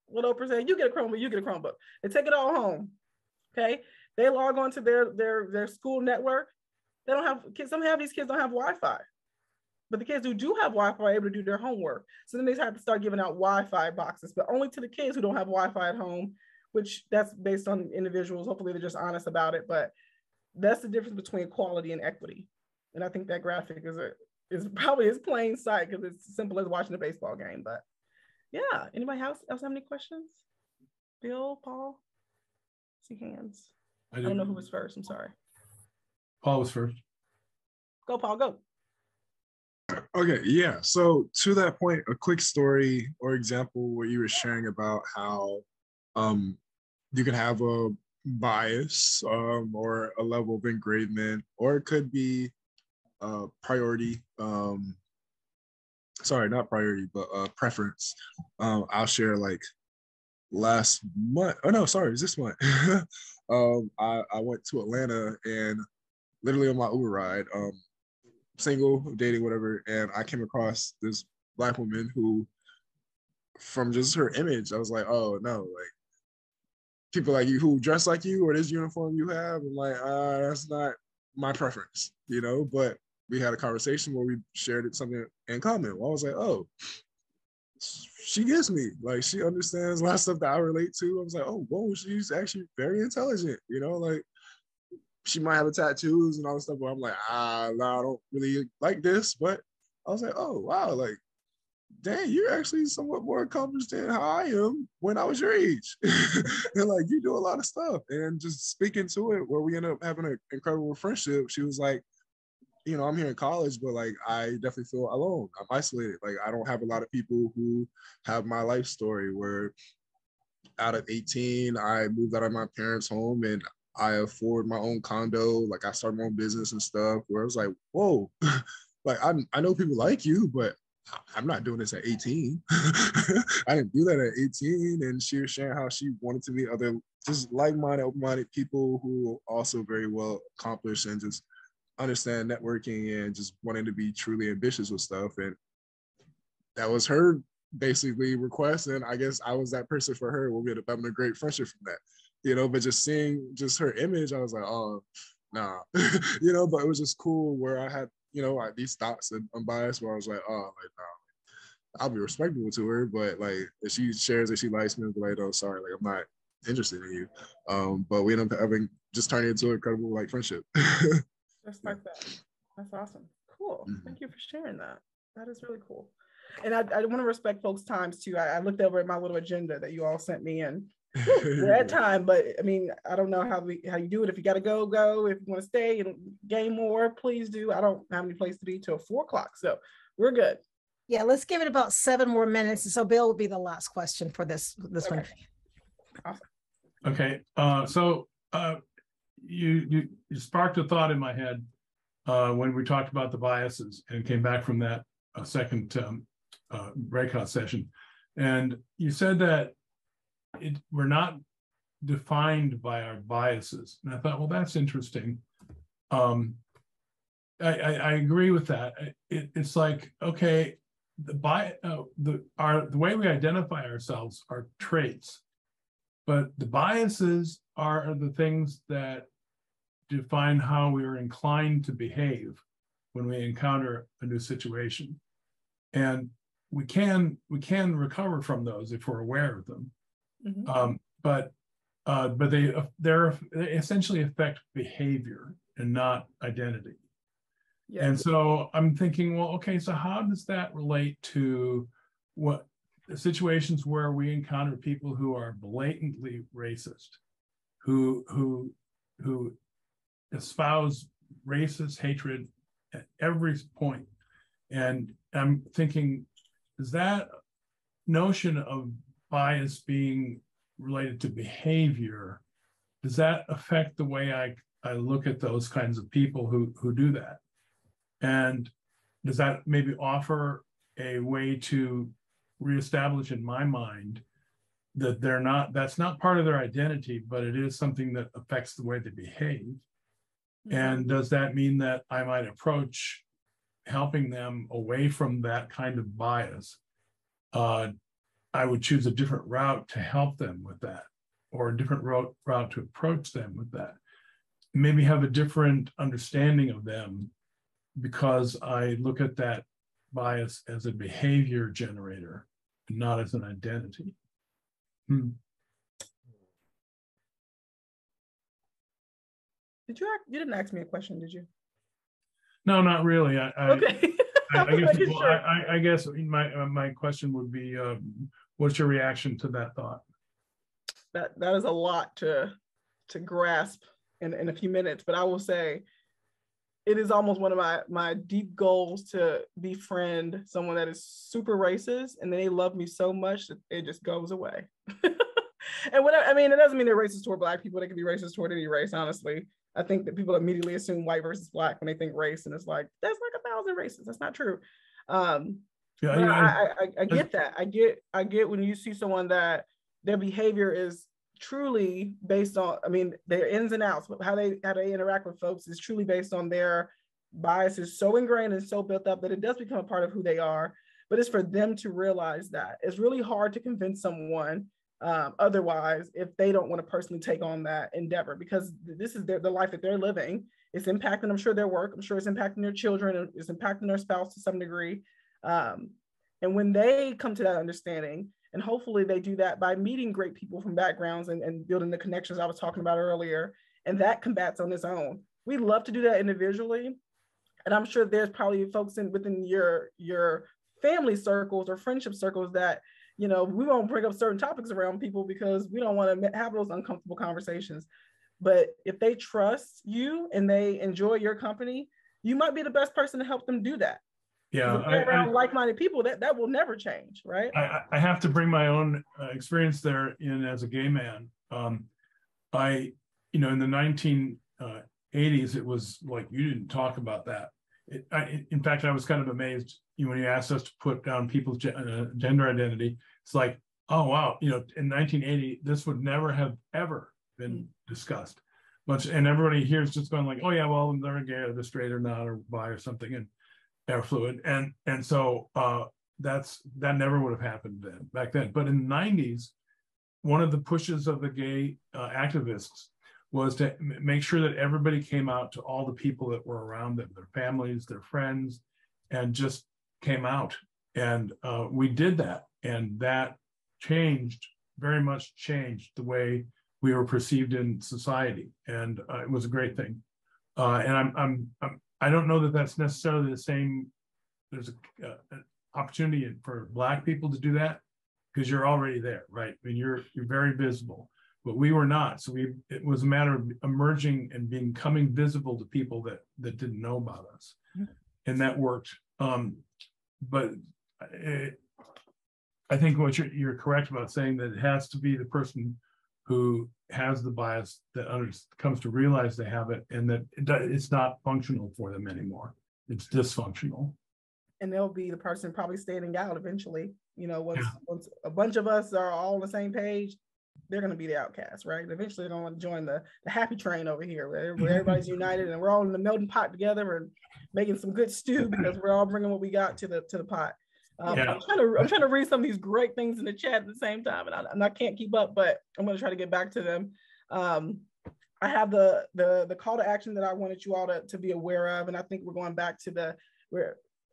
What Oprah said, you get a Chromebook, you get a Chromebook. They take it all home, okay? They log on to their school network. They don't have kids. Some of these kids don't have Wi-Fi, but the kids who do have Wi-Fi are able to do their homework. So then they have to start giving out Wi-Fi boxes, but only to the kids who don't have Wi-Fi at home, which that's based on individuals. Hopefully they're just honest about it, but that's the difference between equality and equity. And I think that graphic is probably as plain sight because it's as simple as watching a baseball game. But yeah, anybody else have any questions? Bill, Paul? See hands. I don't know who was first. I'm sorry. Paul was first. Go, Paul, go. Okay, yeah. So to that point, a quick story or example where you were sharing about how you can have a bias or a level of engravement, or it could be priority. Sorry, not priority, but preference. I'll share like last month. Oh no, sorry, it's this month. I went to Atlanta and literally on my Uber ride, single, dating, whatever, and I came across this Black woman who, from just her image, I was like, oh no, like people like you who dress like you or this uniform you have, I'm like, that's not my preference, you know. But we had a conversation where we shared something in common. Well, I was like, oh, she gets me. Like, she understands a lot of stuff that I relate to. I was like, oh, whoa, she's actually very intelligent, you know, like she might have the tattoos and all this stuff, but I'm like, no, I don't really like this. But I was like, oh, wow, like, dang, you're actually somewhat more accomplished than how I am when I was your age. And like, you do a lot of stuff. And just speaking to it, where we ended up having an incredible friendship, she was like, you know, I'm here in college, but like, I definitely feel alone. I'm isolated. Like, I don't have a lot of people who have my life story, where out of 18, I moved out of my parents' home and I afford my own condo. Like, I started my own business and stuff, where I was like, whoa, like, I know people like you, but I'm not doing this at 18. I didn't do that at 18. And she was sharing how she wanted to meet other just like-minded, open-minded people who are also very well accomplished and just understand networking and just wanting to be truly ambitious with stuff. And that was her basically request. And I guess I was that person for her. We'll get having a great friendship from that, you know. But just seeing just her image, I was like, oh, nah, you know. But it was just cool where I had, you know, like these thoughts and unbiased, where I was like, oh, like, no, I'll be respectful to her, but like if she shares that she likes me, I'll be like, oh, sorry, like, I'm not interested in you. But we ended up having just turning into an incredible like friendship. Just like that. That's awesome. Cool. Thank you for sharing that. That is really cool. And I want to respect folks' times too. I looked over at my little agenda that you all sent me, and we're at time, but I mean, I don't know how you do it. If you got to go. If you want to stay and gain more, please do. I don't have any place to be till 4 o'clock, so we're good. Yeah, let's give it about 7 more minutes. And so Bill will be the last question for this Okay. one. Awesome. Okay, so you sparked a thought in my head when we talked about the biases and came back from that. a second breakout session, and you said that we're not defined by our biases, and I thought, well, that's interesting. I agree with that. It's like, okay, the way we identify ourselves are traits, but the biases are the things that define how we are inclined to behave when we encounter a new situation. And we can recover from those if we're aware of them. Mm-hmm. But they essentially affect behavior and not identity. Yeah. And so I'm thinking, well, okay, so how does that relate to what the situations where we encounter people who are blatantly racist, who espouse racist hatred at every point? And I'm thinking, is that notion of bias being related to behavior, does that affect the way I look at those kinds of people who do that? And does that maybe offer a way to reestablish in my mind that that's not part of their identity, but it is something that affects the way they behave? Mm-hmm. And does that mean that I might approach helping them away from that kind of bias? I would choose a different route to help them with that, or a different route to approach them with that. Maybe have a different understanding of them because I look at that bias as a behavior generator, not as an identity. You didn't ask me a question, did you? No, not really. Okay. I guess my question would be, what's your reaction to that thought? That is a lot to grasp in a few minutes, but I will say it is almost one of my deep goals to befriend someone that is super racist, and they love me so much that it just goes away. And whatever, I mean, it doesn't mean they're racist toward Black people. They can be racist toward any race, honestly. I think that people immediately assume white versus Black when they think race, and it's like, there's like 1,000 races. That's not true. I get that. I get when you see someone that their behavior is truly based on, I mean, their ins and outs, how they interact with folks is truly based on their biases so ingrained and so built up that it does become a part of who they are. But it's for them to realize that. It's really hard to convince someone otherwise if they don't want to personally take on that endeavor, because this is the life that they're living. It's impacting, I'm sure, their work. I'm sure it's impacting their children, and it's impacting their spouse to some degree. And when they come to that understanding, and hopefully they do that by meeting great people from backgrounds and building the connections I was talking about earlier, and that combats on its own. We love to do that individually. And I'm sure there's probably folks within your family circles or friendship circles that, you know, we won't bring up certain topics around people because we don't want to have those uncomfortable conversations. But if they trust you and they enjoy your company, you might be the best person to help them do that. Yeah, around like-minded people, that will never change, right? I have to bring my own experience there in as a gay man. In the 1980s, it was like you didn't talk about that. In fact, I was kind of amazed when you asked us to put down people's gender identity. It's like, oh wow, in 1980, this would never have ever been discussed much, and everybody here is just going like, oh yeah, well, they're gay or they're straight or not or bi or something, and they're fluid, and so that never would have happened back then. But in the 90s, one of the pushes of the gay activists was to make sure that everybody came out to all the people that were around them, their families, their friends, and just came out. And we did that, and that very much changed the way we were perceived in society, and it was a great thing. And I don't know that that's necessarily the same. There's an opportunity for Black people to do that because you're already there, right? I mean, you're very visible, but we were not. So it was a matter of emerging and becoming visible to people that didn't know about us, and that worked. But I think what you're correct about saying that it has to be the person who has the bias that comes to realize they have it, and that it's not functional for them anymore. It's dysfunctional. and they'll be the person probably standing out eventually. You know, once a bunch of us are all on the same page, they're going to be the outcast, right? And eventually they're going to join the happy train over here where everybody's united and we're all in the melting pot together and making some good stew because we're all bringing what we got to the pot. I'm trying to read some of these great things in the chat at the same time, and I can't keep up, but I'm going to try to get back to them. I have the call to action that I wanted you all to be aware of, and I think we're going back to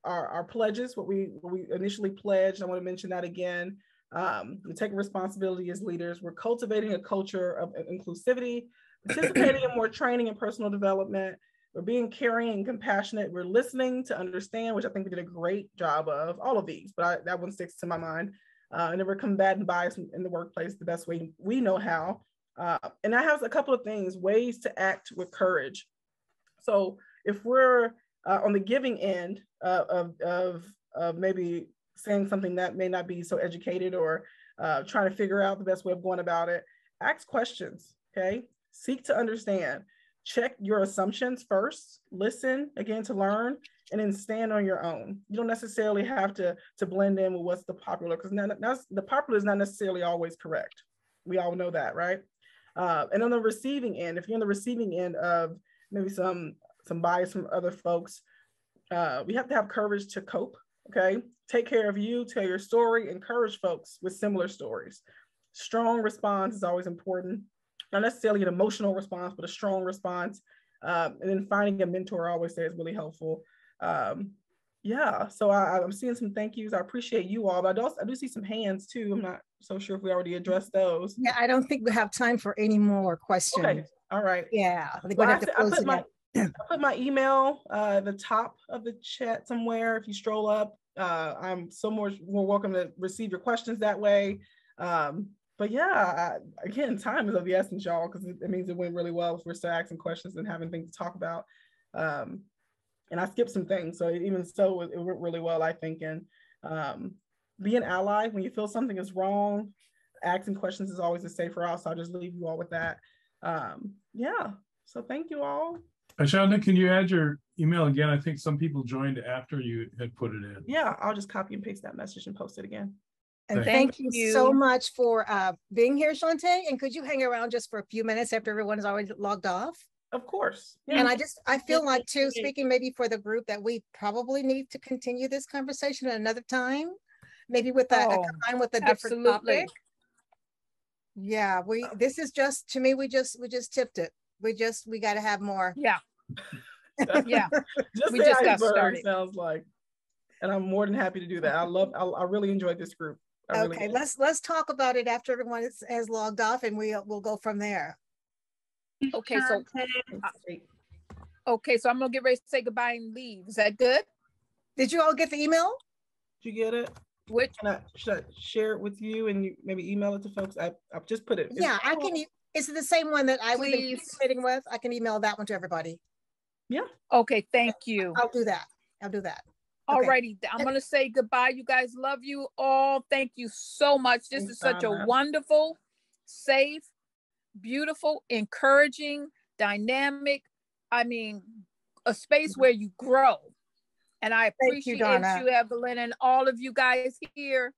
our pledges, what we initially pledged. I want to mention that again. We're taking responsibility as leaders. We're cultivating a culture of inclusivity, participating in more training and personal development. We're being caring and compassionate. We're listening to understand, which I think we did a great job of, all of these, but that one sticks to my mind. And then we're combating bias in the workplace the best way we know how. And I have a couple of things, ways to act with courage. So if we're on the giving end of maybe saying something that may not be so educated or trying to figure out the best way of going about it, ask questions, okay? Seek to understand. Check your assumptions first, listen again to learn, and then stand on your own. You don't necessarily have to blend in with what's the popular, because the popular is not necessarily always correct. We all know that, right? And on the receiving end, if you're on the receiving end of maybe some bias from other folks, we have to have courage to cope, okay? Take care of you, tell your story, encourage folks with similar stories. Strong response is always important. Not necessarily an emotional response, but a strong response. And then finding a mentor, I always say, is really helpful. Yeah, so I'm seeing some thank yous. I appreciate you all, but I do see some hands too. I'm not so sure if we already addressed those. Yeah, I don't think we have time for any more questions. Okay, all right. Yeah, I put my email at the top of the chat somewhere. If you stroll up, I'm so more welcome to receive your questions that way. But yeah, again, time is of the essence, y'all, because it means it went really well if we're still asking questions and having things to talk about. And I skipped some things, so even so, it went really well, I think. And be an ally when you feel something is wrong. Asking questions is always a safer route, so I'll just leave you all with that. Yeah, so thank you all. Shonte, can you add your email again? I think some people joined after you had put it in. Yeah, I'll just copy and paste that message and post it again. And thank you so much for being here, Shonte. And could you hang around just for a few minutes after everyone is already logged off? Of course. Yeah. And I feel like too, speaking maybe for the group, that we probably need to continue this conversation at another time, maybe with a different topic. Yeah, this is just, to me, we just tipped it. We got to have more. Yeah. Yeah. We just got started. Sounds like, and I'm more than happy to do that. I really enjoyed this group. Okay, let's talk about it after everyone has logged off, and we'll go from there. Okay, so I'm gonna get ready to say goodbye and leave. Is that good? Did you all get the email? Did you get it? Which? Should I share it with you and you maybe email it to folks? I've just put it. Yeah, I can. Is it the same one that I was participating with? I can email that one to everybody. Yeah. Okay, thank you. I'll do that. All righty. I'm going to say goodbye. You guys, love you all. Thank you so much. This is such a wonderful, safe, beautiful, encouraging, dynamic, a space where you grow. And I appreciate you, Evelyn, and all of you guys here.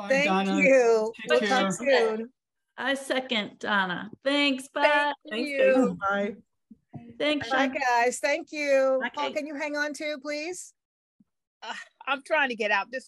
Thank Donna. you. We'll talk soon. I second Donna. Thanks. Bye. Thank you. Bye. Thanks. Bye, guys. Thank you. Okay. Paul, can you hang on too, please? I'm trying to get out. This